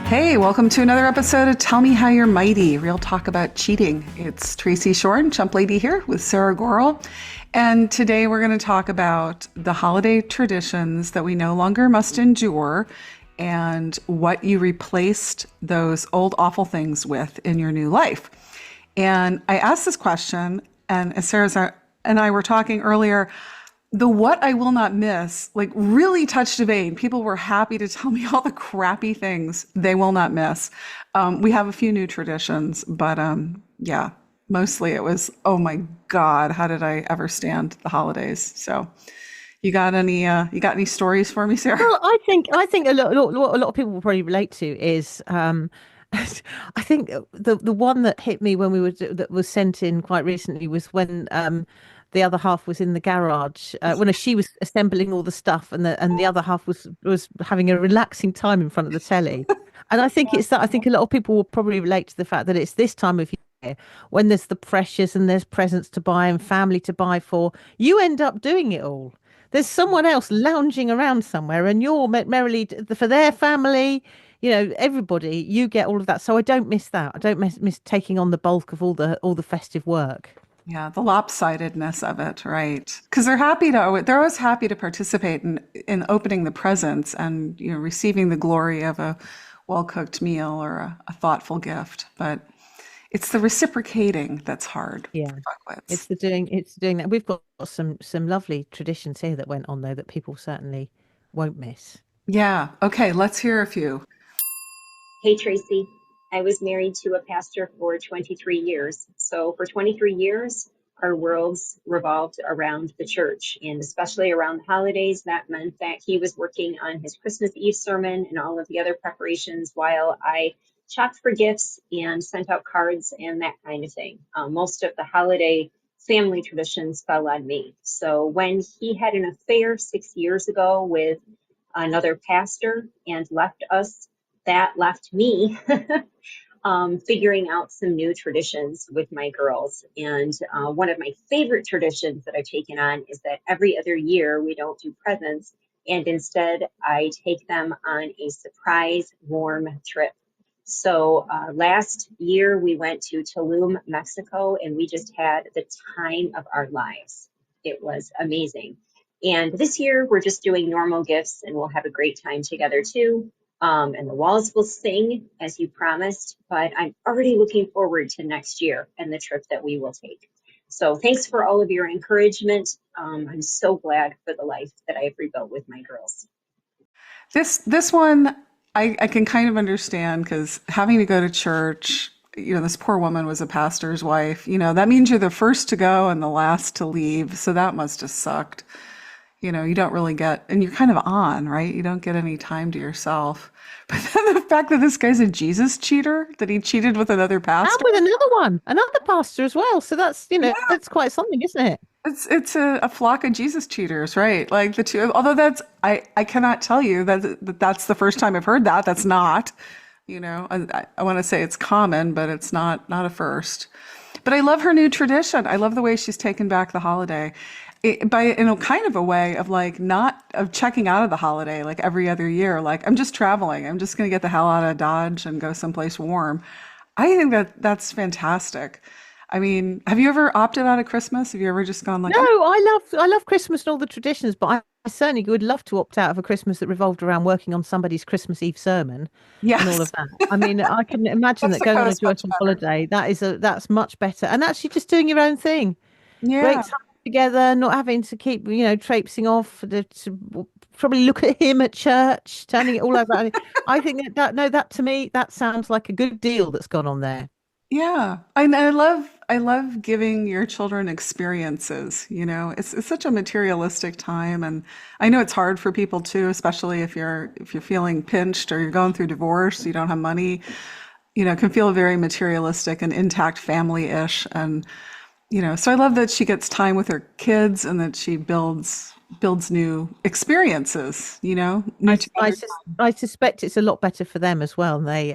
Hey, welcome to another episode of Tell Me How You're Mighty, real talk about cheating. It's Tracy Shorn, Chump Lady here with Sarah Gorel. And today we're going to talk about the holiday traditions that we no longer must endure and what you replaced those old awful things with in your new life. And I asked this question, and as Sarah and I were talking earlier, the what I will not miss, like really touched a vein. People were happy to tell me all the crappy things they will not miss. We have a few new traditions, but yeah, mostly it was, oh my God, how did I ever stand the holidays? So you got any stories for me, Sarah? Well, I think what a lot of people will probably relate to is I think the one that hit me when that was sent in quite recently was when the other half was in the garage when she was assembling all the stuff and the other half was having a relaxing time in front of the telly. And I think it's that I think a lot of people will probably relate to the fact that it's this time of year when there's the pressures and there's presents to buy and family to buy for. You end up doing it all. There's someone else lounging around somewhere and you're merrily for their family, everybody, you get all of that. So I don't miss that. I don't miss taking on the bulk of all the festive work. Yeah, the lopsidedness of it, right? Because they're always happy to participate in opening the presents and receiving the glory of a well-cooked meal or a thoughtful gift. But it's the reciprocating that's hard Yeah. for fuckwits. It's doing that. We've got some lovely traditions here that went on though that people certainly won't miss. Yeah. Okay, let's hear a few. Hey, Tracy. I was married to a pastor for 23 years. So, for 23 years, our worlds revolved around the church, and especially around the holidays. That meant that he was working on his Christmas Eve sermon and all of the other preparations while I shopped for gifts and sent out cards and that kind of thing. Most of the holiday family traditions fell on me. So, when he had an affair 6 years ago with another pastor and left us, that left me figuring out some new traditions with my girls. And one of my favorite traditions that I've taken on is that every other year we don't do presents, and instead I take them on a surprise warm trip. So last year we went to Tulum, Mexico, and we just had the time of our lives. It was amazing. And this year we're just doing normal gifts, and we'll have a great time together too. And the walls will sing as you promised, but I'm already looking forward to next year and the trip that we will take. So thanks for all of your encouragement. I'm so glad for the life that I have rebuilt with my girls. This one I can kind of understand because having to go to church, this poor woman was a pastor's wife. That means you're the first to go and the last to leave. So that must have sucked. You don't really get, and you're kind of on, right? You don't get any time to yourself. But then the fact that this guy's a Jesus cheater, that he cheated with another And pastor, with another pastor as well. So that's quite something, isn't it? it's a flock of Jesus cheaters, right? Like the two, although I cannot tell you that's the first time I've heard that. That's not, I want to say it's common, but it's not a first. But I love her new tradition. I love the way she's taken back the holiday. In a kind of a way of like not of checking out of the holiday like every other year. Like I'm just traveling. I'm just going to get the hell out of Dodge and go someplace warm. I think that's fantastic. I mean, have you ever opted out of Christmas? Have you ever just gone like, No, I love Christmas and all the traditions, but I certainly would love to opt out of a Christmas that revolved around working on somebody's Christmas Eve sermon and all yes, of that. I mean, I can imagine North that going on a Dakota's much joyful better. holiday, that's much better. And actually just doing your own thing. Yeah. Great time together, not having to keep, traipsing off to probably look at him at church, turning it all over. I think that to me, that sounds like a good deal that's gone on there. Yeah. I love giving your children experiences, It's such a materialistic time and I know it's hard for people too, especially if you're feeling pinched or you're going through divorce, you don't have money, it can feel very materialistic and intact family-ish and so I love that she gets time with her kids and that she builds new experiences, new I, I, together. sus- I suspect it's a lot better for them as well. They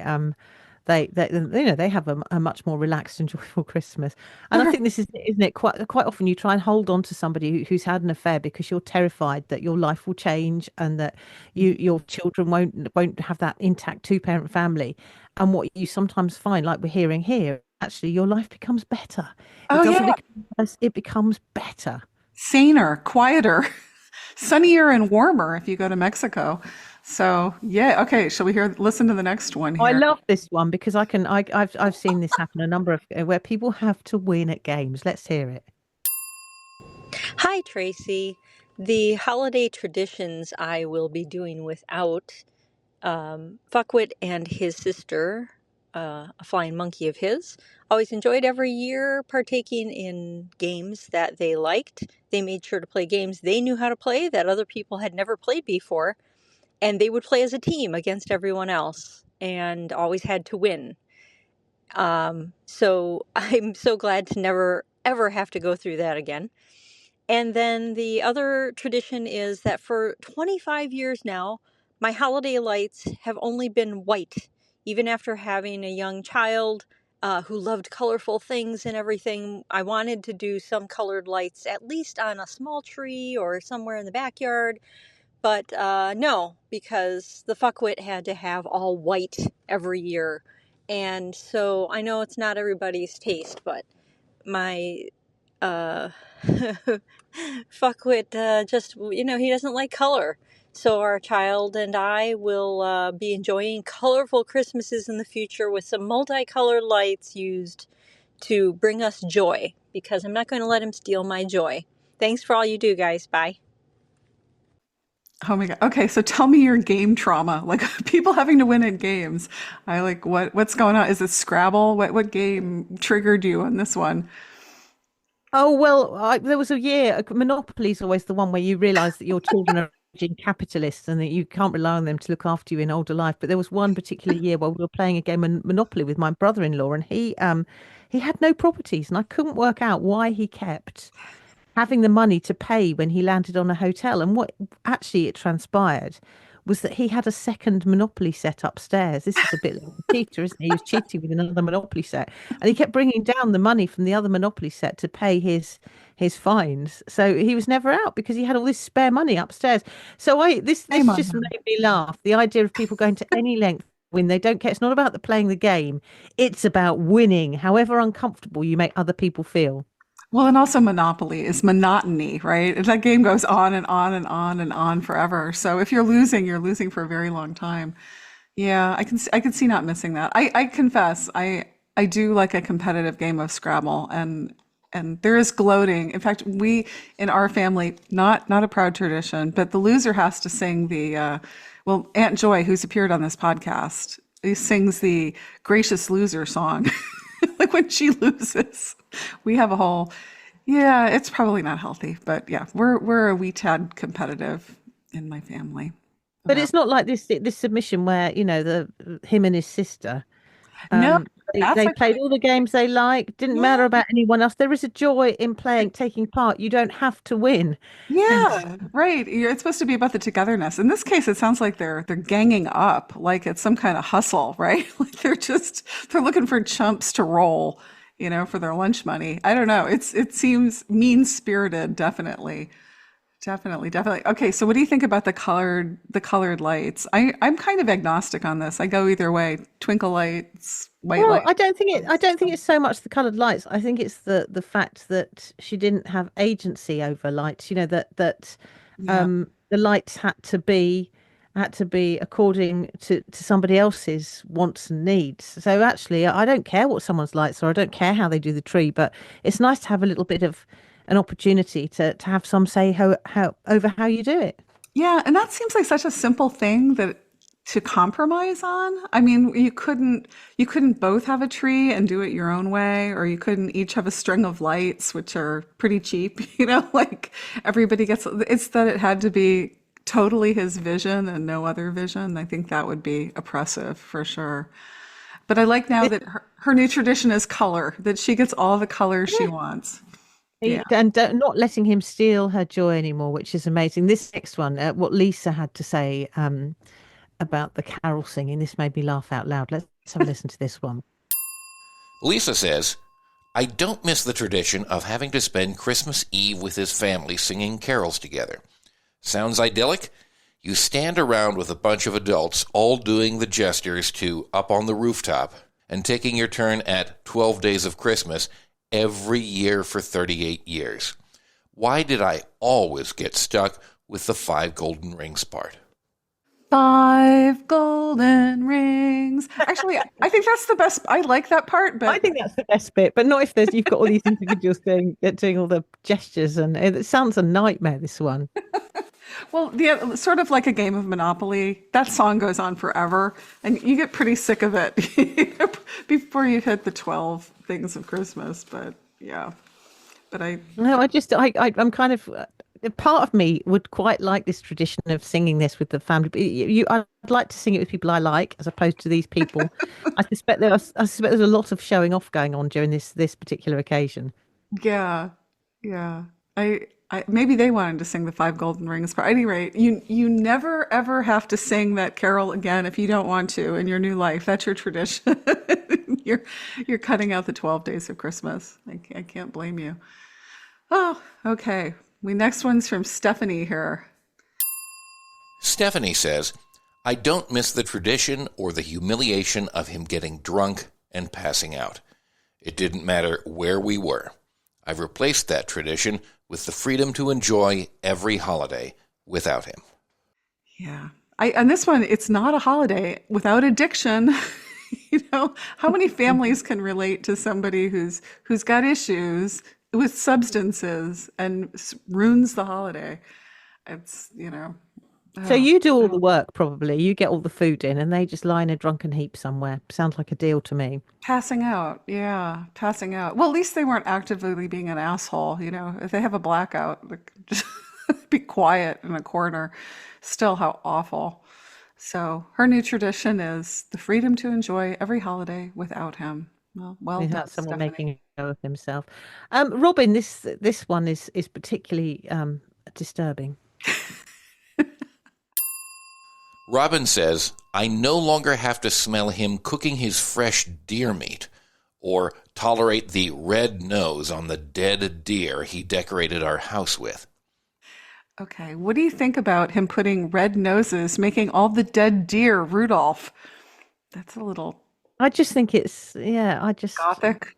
they have a much more relaxed and joyful Christmas. And I think this is, isn't it? Quite often you try and hold on to somebody who's had an affair because you're terrified that your life will change and that your children won't have that intact two-parent family. And what you sometimes find, like we're hearing here, actually your life becomes better. It Oh doesn't yeah, become worse, it becomes better. saner, quieter, sunnier and warmer if you go to Mexico. So yeah, okay. Shall we listen to the next one I here? love this one because I've seen this happen a number of where people have to win at games. Let's hear it. Hi, Tracy. The holiday traditions I will be doing without Fuckwit and his sister, a flying monkey of his. Always enjoyed every year partaking in games that they liked. They made sure to play games they knew how to play that other people had never played before, and they would play as a team against everyone else and always had to win. So I'm so glad to never ever have to go through that again. And then the other tradition is that for 25 years now, my holiday lights have only been white. Even after having a young child who loved colorful things and everything, I wanted to do some colored lights, at least on a small tree or somewhere in the backyard. But no, because the fuckwit had to have all white every year. And so I know it's not everybody's taste, but my uh Fuckwit just, he doesn't like color. So our child and I will be enjoying colorful Christmases in the future with some multicolored lights used to bring us joy, because I'm not going to let him steal my joy. Thanks for all you do, guys. Bye. Oh my God. Okay, so tell me your game trauma, like people having to win at games. I like what's going on? Is it Scrabble? What game triggered you on this one? Oh well, there was a year. Monopoly is always the one where you realise that your children are aging capitalists and that you can't rely on them to look after you in older life. But there was one particular year where we were playing a game of Monopoly with my brother-in-law, and he had no properties, and I couldn't work out why he kept having the money to pay when he landed on a hotel. And what actually it transpired was that he had a second Monopoly set upstairs. This is a bit like a cheater, isn't he? He was cheating with another Monopoly set, and he kept bringing down the money from the other Monopoly set to pay his fines. So he was never out because he had all this spare money upstairs. So Shame this on just him. made me laugh. The idea of people going to any length when they don't care. It's not about the playing the game. It's about winning, however uncomfortable you make other people feel. Well, and also Monopoly is monotony, right? That game goes on and on and on and on forever. So if you're losing for a very long time. Yeah, I can see not missing that. I confess, I do like a competitive game of Scrabble, and there is gloating. In fact, we in our family, not a proud tradition, but the loser has to sing well, Aunt Joy, who's appeared on this podcast, he sings the Gracious Loser song. Like when she loses, we have a whole, yeah, it's probably not healthy, but yeah, we're a wee tad competitive in my family But about. it's not like this submission where, the him and his sister, No, that's they played actually, all the games they like, didn't matter yeah. about anyone else. There is a joy in playing, taking part. You don't have to win. Yeah, right. It's supposed to be about the togetherness. In this case, it sounds like they're ganging up, like it's some kind of hustle, right? Like they're looking for chumps to roll, for their lunch money. I don't know. It seems mean-spirited, definitely. Definitely, definitely. Okay, so what do you think about the colored lights? I'm kind of agnostic on this. I go either way. Twinkle lights, white Well, lights. I don't think it's so much the coloured lights. I think it's the fact that she didn't have agency over lights. Yeah. The lights had to be according to somebody else's wants and needs. So actually, I don't care what someone's lights are. I don't care how they do the tree, but it's nice to have a little bit of an opportunity to have some say how over how you do it. Yeah, and that seems like such a simple thing that to compromise on. I mean, you couldn't both have a tree and do it your own way, or you couldn't each have a string of lights, which are pretty cheap, like everybody gets it's that it had to be totally his vision and no other vision. I think that would be oppressive for sure. But I like now that her new tradition is color, that she gets all the colors she wants. Yeah. Not letting him steal her joy anymore, which is amazing. This next one, what Lisa had to say, about the carol singing. This made me laugh out loud. Let's have a listen to this one. Lisa says, I don't miss the tradition of having to spend Christmas Eve with his family singing carols together. Sounds idyllic? You stand around with a bunch of adults all doing the gestures to Up on the Rooftop and taking your turn at 12 Days of Christmas every year for 38 years. Why did I always get stuck with the 5 golden rings part? 5 golden rings. Actually, I think that's the best. I like that part, but I think that's the best bit, but not if you've got all these individuals doing all the gestures, and it sounds a nightmare, this one. well, sort of like a game of Monopoly. That song goes on forever, and you get pretty sick of it before you hit the 12 things of Christmas. But yeah, but I'm kind of. Part of me would quite like this tradition of singing this with the family. But I'd like to sing it with people I like, as opposed to these people. I suspect there's a lot of showing off going on during this particular occasion. yeah, yeah. I maybe they wanted to sing the 5 golden rings. But at any rate, you never ever have to sing that carol again if you don't want to in your new life. That's your tradition. You're cutting out the 12 days of Christmas. I can't blame you. Oh, okay. Next one's from Stephanie here. Stephanie says, I don't miss the tradition or the humiliation of him getting drunk and passing out. It didn't matter where we were. I've replaced that tradition with the freedom to enjoy every holiday without him. Yeah. And this one, it's not a holiday without addiction. How many families can relate to somebody who's got issues with substances and ruins the holiday? It's, So you do all the work, probably. You get all the food in, and they just lie in a drunken heap somewhere. Sounds like a deal to me. Passing out. Yeah, passing out. Well, at least they weren't actively being an asshole. If they have a blackout, just be quiet in a corner. Still, how awful. So her new tradition is the freedom to enjoy every holiday without him. Well Without done, someone Stephanie. making a go of himself. Robin, this one is particularly disturbing. Robin says, I no longer have to smell him cooking his fresh deer meat or tolerate the red nose on the dead deer he decorated our house with. Okay, what do you think about him putting red noses, making all the dead deer Rudolph? That's a little I just think it's gothic,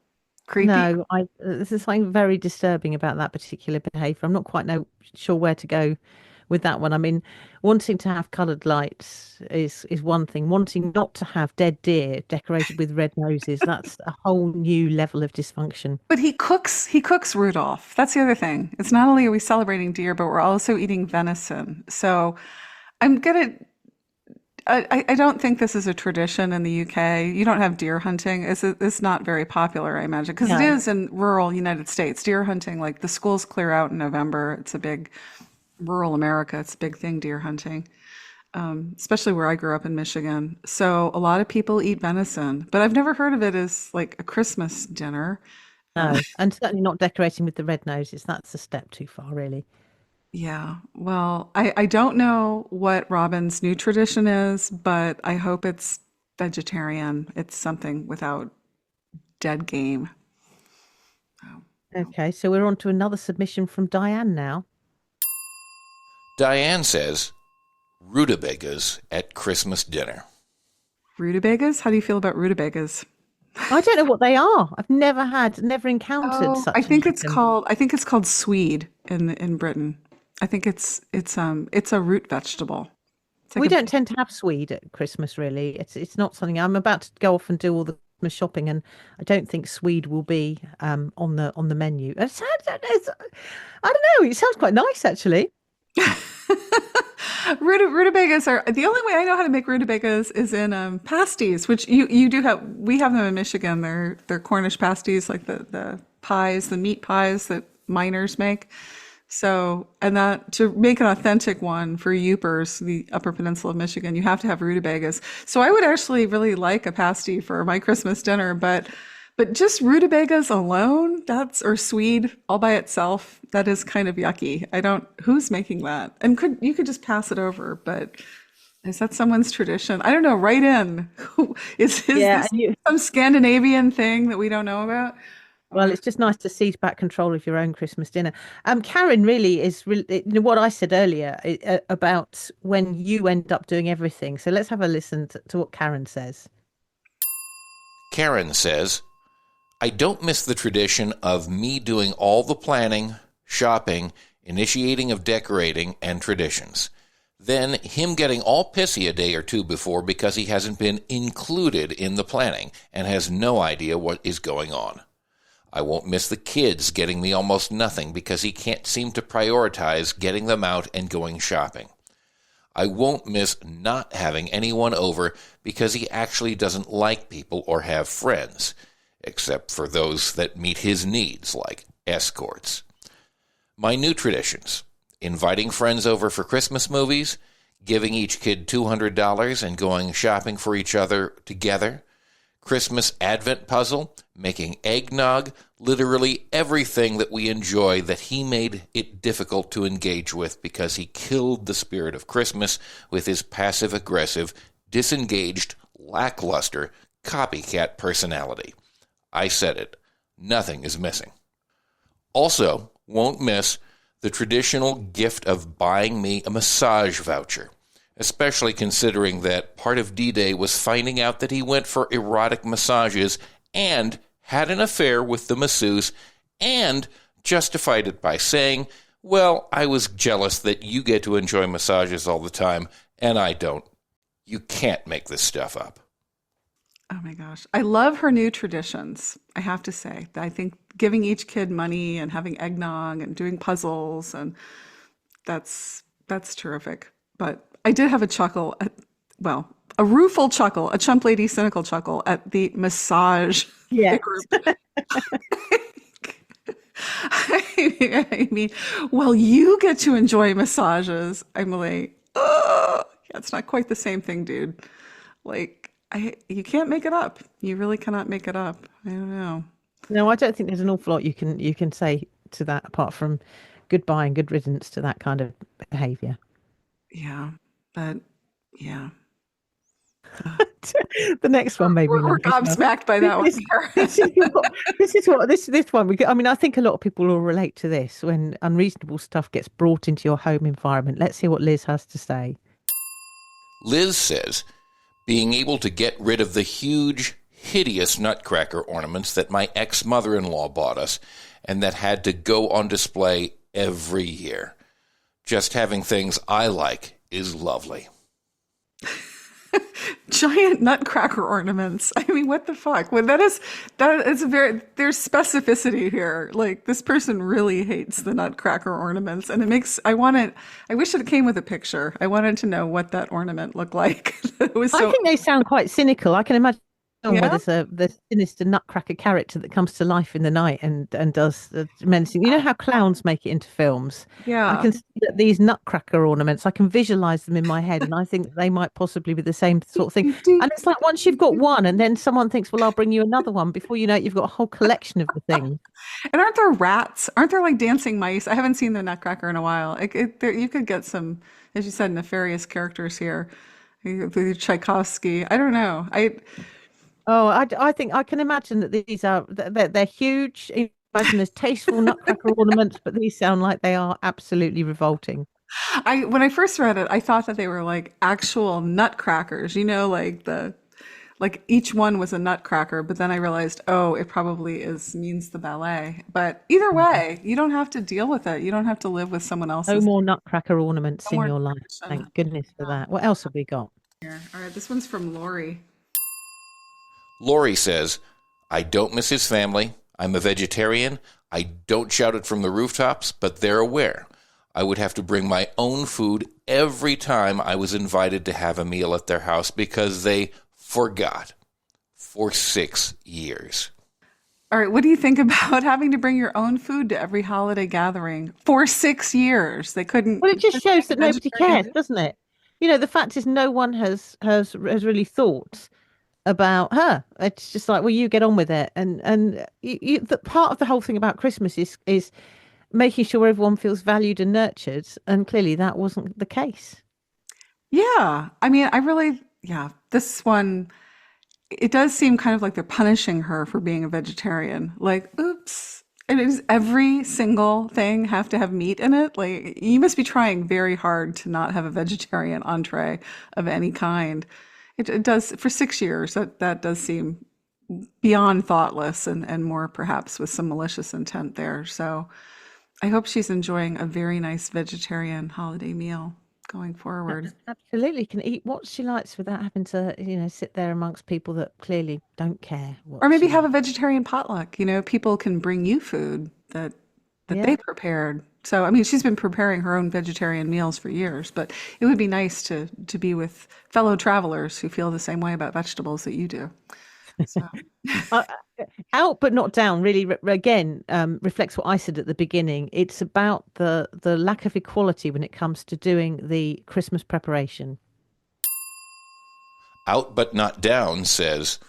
creepy. no. This is something very disturbing about that particular behaviour. I'm not quite sure where to go with that one. I mean, wanting to have coloured lights is one thing. Wanting not to have dead deer decorated with red noses, that's a whole new level of dysfunction. But he cooks Rudolph. That's the other thing. It's not only are we celebrating deer, but we're also eating venison. So I don't think this is a tradition in the UK. You don't have deer hunting. It's not very popular, I imagine, because it No. is in rural United States. Deer hunting, like the schools clear out in November. It's a big rural America. It's a big thing, deer hunting, especially where I grew up in Michigan. So a lot of people eat venison, but I've never heard of it as like a Christmas dinner. No, and certainly not decorating with the red noses. That's a step too far, really. Yeah, well, I don't know what Robin's new tradition is, but I hope it's vegetarian. It's something without dead game. Okay, so we're on to another submission from Diane now. Diane says, rutabagas at Christmas dinner. Rutabagas? How do you feel about rutabagas? I don't know what they are. I've never encountered Oh, such I an think it's item. called swede in Britain. I think it's a root vegetable. It's like We a don't tend to have swede at Christmas, really. It's not something. I'm about to go off and do all the Christmas shopping, and I don't think swede will be on the menu. I don't know. It sounds quite nice, actually. Rutabagas are the only way I know how to make rutabagas is in pasties, which you do have. We have them in Michigan. They're Cornish pasties, like the pies, the meat pies that miners make. So, and that to make an authentic one for Yoopers, the Upper Peninsula of Michigan, you have to have rutabagas. So I would actually really like a pasty for my Christmas dinner, but just rutabagas alone, or swede all by itself, that is kind of yucky. Who's making that? And you could just pass it over, but Is that someone's tradition? I don't know. Write in. Is Yeah, this and you, some Scandinavian thing that we don't know about? well, Or it's just nice to seize back control of your own Christmas dinner. Karen really is really, what I said earlier about when you end up doing everything. So let's have a listen to what Karen says. Karen says, I don't miss the tradition of me doing all the planning, shopping, initiating of decorating, and traditions. Then him getting all pissy a day or two before because he hasn't been included in the planning and has no idea what is going on. I won't miss the kids getting me almost nothing because he can't seem to prioritize getting them out and going shopping. I won't miss not having anyone over because he actually doesn't like people or have friends, except for those that meet his needs, like escorts. My new traditions: inviting friends over for Christmas movies, giving each kid $200 and going shopping for each other together, Christmas Advent puzzle, making eggnog, literally everything that we enjoy that he made it difficult to engage with because he killed the spirit of Christmas with his passive-aggressive, disengaged, lackluster, copycat personality. I said it. Nothing is missing. Also, won't miss the traditional gift of buying me a massage voucher, especially considering that part of D-Day was finding out that he went for erotic massages and had an affair with the masseuse and justified it by saying, well, I was jealous that you get to enjoy massages all the time and I don't. You can't make this stuff up. oh my gosh, I love her new traditions. I have to say, I think giving each kid money and having eggnog and doing puzzles, and that's terrific. But I did have a chuckle at, well, a rueful chuckle, a chump lady cynical chuckle at the massage Yeah. group. I mean, well, you get to enjoy massages. I'm like, oh, yeah, it's not quite the same thing, dude. Like, you can't make it up. You really cannot make it up. I don't know. No, I don't think there's an awful lot you can say to that apart from goodbye and good riddance to that kind of behavior. Yeah, but yeah, The next one made me we're laugh as well. gobsmacked by that one. This, this one I mean, I think a lot of people will relate to this when unreasonable stuff gets brought into your home environment. Let's hear what Liz has to say. Liz says, being able to get rid of the huge, hideous nutcracker ornaments that my ex-mother-in-law bought us and that had to go on display every year. Just having things I like is lovely. Giant nutcracker ornaments. I mean, what the fuck? Well, that is there's specificity here. Like, this person really hates the nutcracker ornaments, and I wish it came with a picture. I wanted to know what that ornament looked like. It was I so, think they sound quite cynical. I can imagine where yeah, there's sinister nutcracker character that comes to life in the night and does menacing. You know how clowns make it into films? I yeah. can see that these nutcracker ornaments, I can visualize them in my head, and I think that they might possibly be the same sort of thing. And it's like once you've got one, and then someone thinks, "Well, I'll bring you another one." Before you know it, you've got a whole collection of the thing. And aren't there rats? Aren't there like dancing mice? I haven't seen the nutcracker in a while. You could get some, as you said, nefarious characters here. Tchaikovsky. I don't know. Oh, I think I can imagine that these are they're huge. Imagine there's tasteful nutcracker ornaments, but these sound like they are absolutely revolting. When I first read it, I thought that they were like actual nutcrackers, like each one was a nutcracker, but then I realized, oh, it probably means the ballet. But either way, you don't have to deal with it. You don't have to live with someone No else's. more nutcracker ornaments No in more your life. tradition. Thank goodness for that. What else have we got? Here. All right, this one's from Lori. Lori says, I don't miss his family. I'm a vegetarian. I don't shout it from the rooftops, but they're aware. I would have to bring my own food every time I was invited to have a meal at their house because they forgot for 6 years. All right, what do you think about having to bring your own food to every holiday gathering for 6 years? They couldn't. Well, it just shows that nobody vegetarian. cares, doesn't it? The fact is no one has really thought about her. It's just like, well, you get on with it, and the part of the whole thing about Christmas is making sure everyone feels valued and nurtured, and clearly that wasn't the case. Yeah. I mean, yeah, this one, it does seem kind of like they're punishing her for being a vegetarian. Like, oops. And does every single thing have to have meat in it? Like, you must be trying very hard to not have a vegetarian entree of any kind. It does, for 6 years, that does seem beyond thoughtless and more perhaps with some malicious intent there. So I hope she's enjoying a very nice vegetarian holiday meal going forward. Absolutely, can eat what she likes without having to, sit there amongst people that clearly don't care what Or maybe she have a likes. vegetarian potluck. People can bring you food that they Yeah. prepared. So, I mean, she's been preparing her own vegetarian meals for years, but it would be nice to be with fellow travelers who feel the same way about vegetables that you do. So, Uh, Out but not down really again reflects what I said at the beginning. It's about the lack of equality when it comes to doing the Christmas preparation. Out but not down says,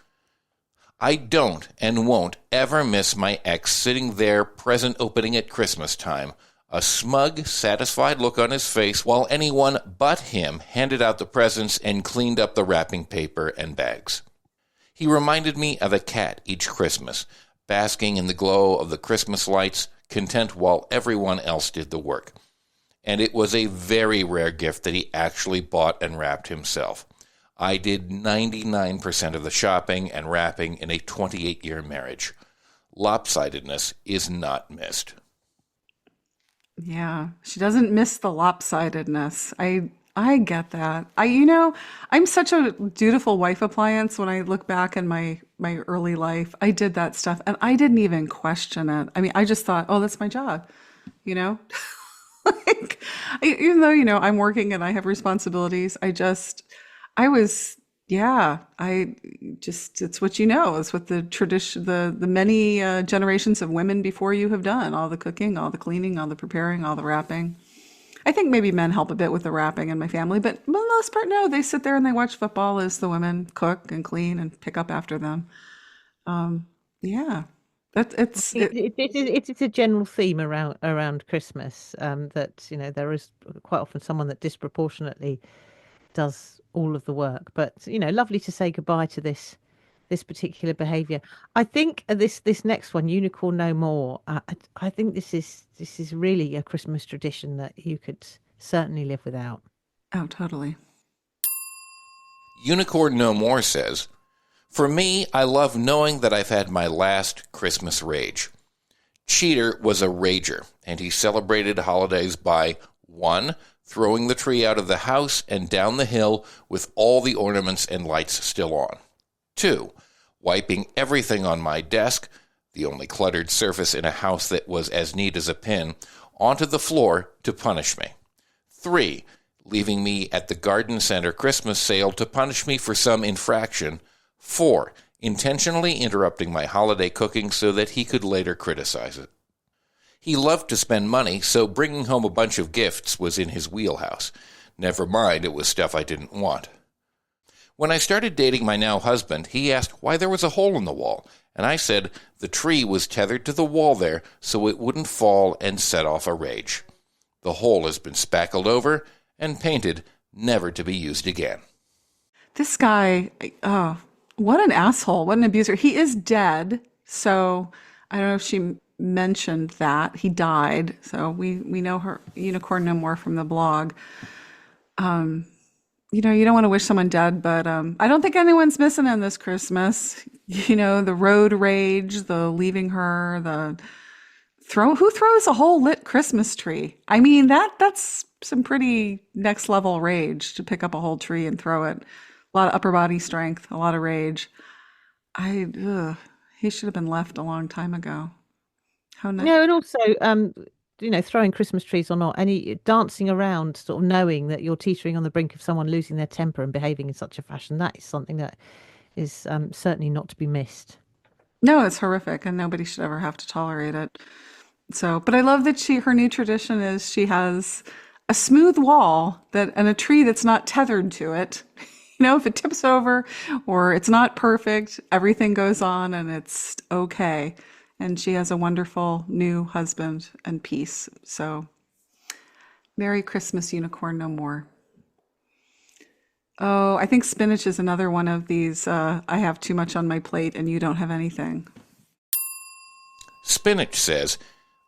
I don't and won't ever miss my ex sitting there, present opening at Christmas time, a smug, satisfied look on his face while anyone but him handed out the presents and cleaned up the wrapping paper and bags. He reminded me of a cat each Christmas, basking in the glow of the Christmas lights, content while everyone else did the work. And it was a very rare gift that he actually bought and wrapped himself. I did 99% of the shopping and wrapping in a 28-year marriage. Lopsidedness is not missed. yeah, she doesn't miss the lopsidedness. I get that. I'm such a dutiful wife appliance when I look back in my early life. I did that stuff and I didn't even question it. I mean, I just thought, "Oh, that's my job." You know? Like, even though, I'm working and I have responsibilities, I was, yeah, it's what it's what the tradition, the many generations of women before you have done, all the cooking, all the cleaning, all the preparing, all the wrapping. I think maybe men help a bit with the wrapping in my family, but for the most part, no, they sit there and they watch football as the women cook and clean and pick up after them. Yeah, It's a general theme around Christmas, that there is quite often someone that disproportionately does all of the work. But lovely to say goodbye to this particular behaviour. I think this next one, Unicorn No More. I think this is really a Christmas tradition that you could certainly live without. oh, totally. Unicorn No More says, for me, I love knowing that I've had my last Christmas rage. Cheater was a rager, and he celebrated holidays by 1. Throwing the tree out of the house and down the hill with all the ornaments and lights still on. 2. Wiping everything on my desk, the only cluttered surface in a house that was as neat as a pin, onto the floor to punish me. 3. Leaving me at the garden center Christmas sale to punish me for some infraction. 4. Intentionally interrupting my holiday cooking so that he could later criticize it. He loved to spend money, so bringing home a bunch of gifts was in his wheelhouse. Never mind, it was stuff I didn't want. When I started dating my now husband, he asked why there was a hole in the wall, and I said the tree was tethered to the wall there so it wouldn't fall and set off a rage. The hole has been spackled over and painted, never to be used again. This guy, oh, what an asshole, what an abuser. He is dead, so I don't know if she mentioned that. He died, so we know her, Unicorn No More, from the blog. You don't want to wish someone dead, but I don't think anyone's missing him this Christmas. The road rage, the leaving her, who throws a whole lit Christmas tree? I mean, that's some pretty next level rage to pick up a whole tree and throw it. A lot of upper body strength, a lot of rage. He should have been left a long time ago. How nice. And also, throwing Christmas trees or not, any dancing around, sort of knowing that you're teetering on the brink of someone losing their temper and behaving in such a fashion, that is something that is certainly not to be missed. No, it's horrific, and nobody should ever have to tolerate it. So, but I love that her new tradition is she has a smooth wall and a tree that's not tethered to it. If it tips over or it's not perfect, everything goes on and it's okay. And she has a wonderful new husband and peace. So, Merry Christmas, Unicorn No More. Oh, I think spinach is another one of these. I have too much on my plate and you don't have anything. Spinach says,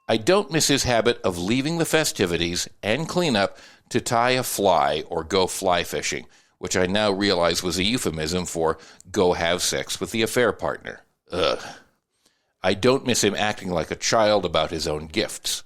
I don't miss his habit of leaving the festivities and cleanup to tie a fly or go fly fishing, which I now realize was a euphemism for go have sex with the affair partner. Ugh. I don't miss him acting like a child about his own gifts.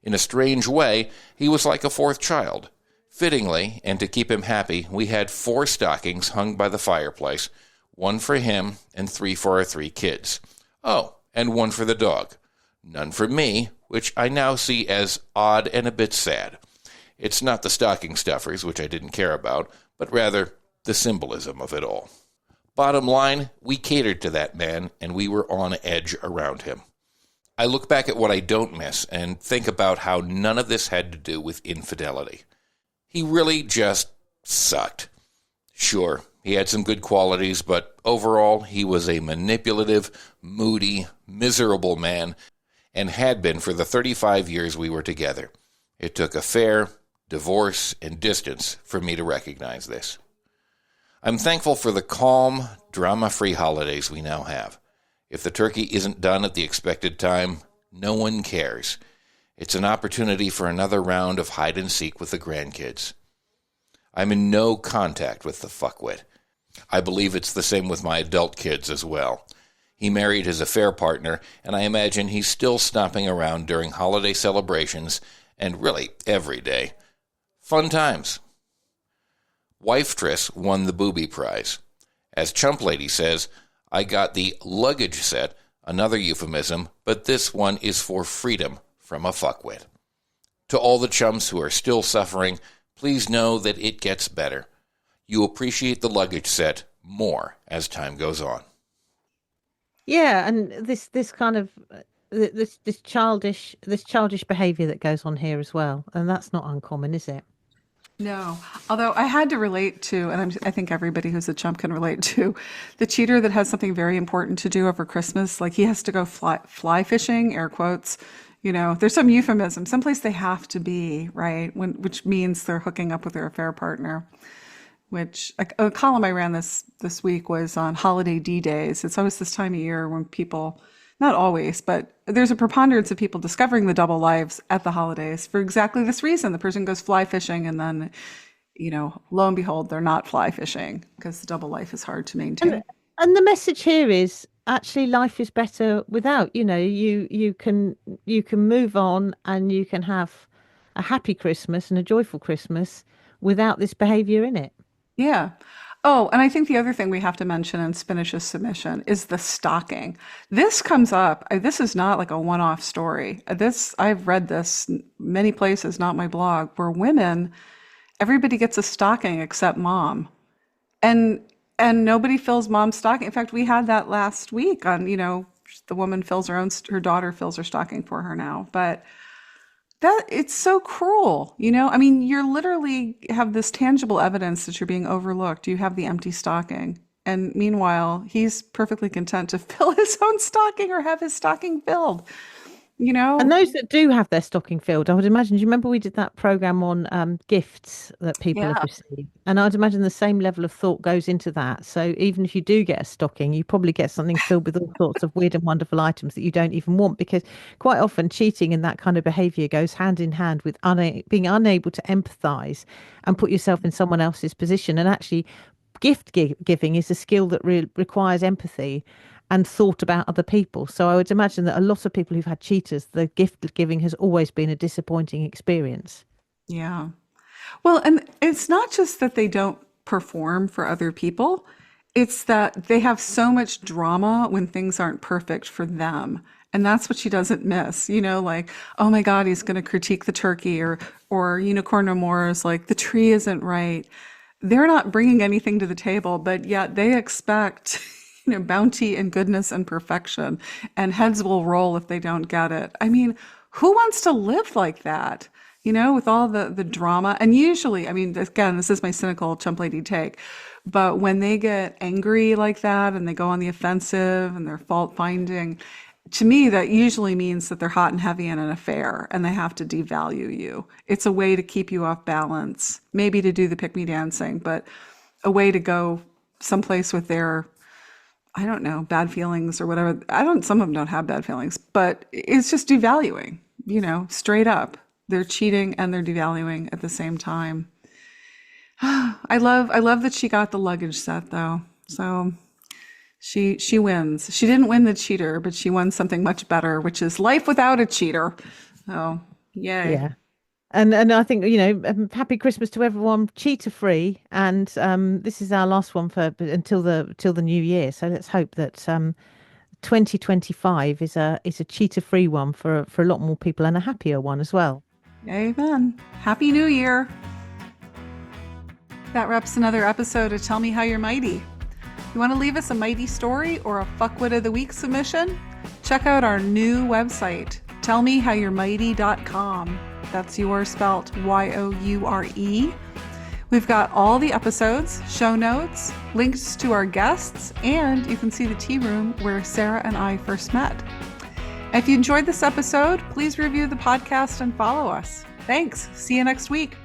In a strange way, he was like a fourth child. Fittingly, and to keep him happy, we had 4 stockings hung by the fireplace, 1 for him and 3 for our 3 kids. Oh, and 1 for the dog. None for me, which I now see as odd and a bit sad. It's not the stocking stuffers, which I didn't care about, but rather the symbolism of it all. Bottom line, we catered to that man, and we were on edge around him. I look back at what I don't miss and think about how none of this had to do with infidelity. He really just sucked. Sure, he had some good qualities, but overall, he was a manipulative, moody, miserable man, and had been for the 35 years we were together. It took affair, divorce, and distance for me to recognize this. I'm thankful for the calm, drama-free holidays we now have. If the turkey isn't done at the expected time, no one cares. It's an opportunity for another round of hide-and-seek with the grandkids. I'm in no contact with the fuckwit. I believe it's the same with my adult kids as well. He married his affair partner, and I imagine he's still stomping around during holiday celebrations, and really every day. Fun times. Wifetress won the booby prize. As Chump Lady says, I got the luggage set, another euphemism, but this one is for freedom from a fuckwit. To all the chumps who are still suffering, please know that it gets better. You appreciate the luggage set more as time goes on. Yeah, and this kind of this childish behavior that goes on here as well, and that's not uncommon, is it? No, although I had to relate to, and I think everybody who's a chump can relate to, the cheater that has something very important to do over Christmas. Like he has to go fly fishing, air quotes. You know, there's some euphemism, someplace they have to be, right? Which means they're hooking up with their affair partner. Which a column I ran this week was on holiday D-days. It's always this time of year when people, not always, but there's a preponderance of people discovering the double lives at the holidays for exactly this reason. The person goes fly fishing and then, you know, lo and behold, they're not fly fishing because the double life is hard to maintain. And the message here is actually life is better without, you know, you can move on and you can have a happy Christmas and a joyful Christmas without this behavior in it. Yeah. Oh, and I think the other thing we have to mention in Spinach's submission is the stocking. This comes up. This is not like a one-off story. I've read this many places, not my blog, where women, everybody gets a stocking except mom. And nobody fills mom's stocking. In fact, we had that last week on, you know, the woman fills her daughter fills her stocking for her now. But it's so cruel, you know? I mean, you're literally have this tangible evidence that you're being overlooked. You have the empty stocking. And meanwhile, he's perfectly content to fill his own stocking or have his stocking filled, you know? And those that do have their stocking filled, I would imagine, do you remember we did that program on gifts that people have received? And I'd imagine the same level of thought goes into that. So even if you do get a stocking, you probably get something filled with all sorts of weird and wonderful items that you don't even want, because quite often cheating and that kind of behavior goes hand in hand with being unable to empathize and put yourself in someone else's position. And actually, giving is a skill that requires empathy and thought about other people. So I would imagine that a lot of people who've had cheaters, the gift giving has always been a disappointing experience. Yeah. Well, and it's not just that they don't perform for other people. It's that they have so much drama when things aren't perfect for them. And that's what she doesn't miss, you know, like, oh my God, he's going to critique the turkey, or Unicorn No More is like, the tree isn't right. They're not bringing anything to the table, but yet they expect you know, bounty and goodness and perfection, and heads will roll if they don't get it. I mean, who wants to live like that? You know, with all the drama. And usually, I mean, again, this is my cynical chump lady take, but when they get angry like that and they go on the offensive and they're fault finding, to me, that usually means that they're hot and heavy in an affair and they have to devalue you. It's a way to keep you off balance, maybe to do the pick me dancing, but a way to go someplace with their, I don't know, bad feelings or whatever. Some of them don't have bad feelings, but it's just devaluing, straight up. They're cheating and they're devaluing at the same time. I love that she got the luggage set though. So she wins. She didn't win the cheater, but she won something much better, which is life without a cheater. So yay. Yeah. And I think, happy Christmas to everyone, cheater free. And this is our last one until the new year. So let's hope that 2025 is a cheater free one for a lot more people, and a happier one as well. Amen. Happy New Year. That wraps another episode of Tell Me How You're Mighty. You want to leave us a mighty story or a fuckwit of the week submission? Check out our new website, tellmehowyou'remighty.com. That's yours spelt YOURE. We've got all the episodes, show notes, links to our guests, and you can see the tea room where Sarah and I first met. If you enjoyed this episode, please review the podcast and follow us. Thanks. See you next week.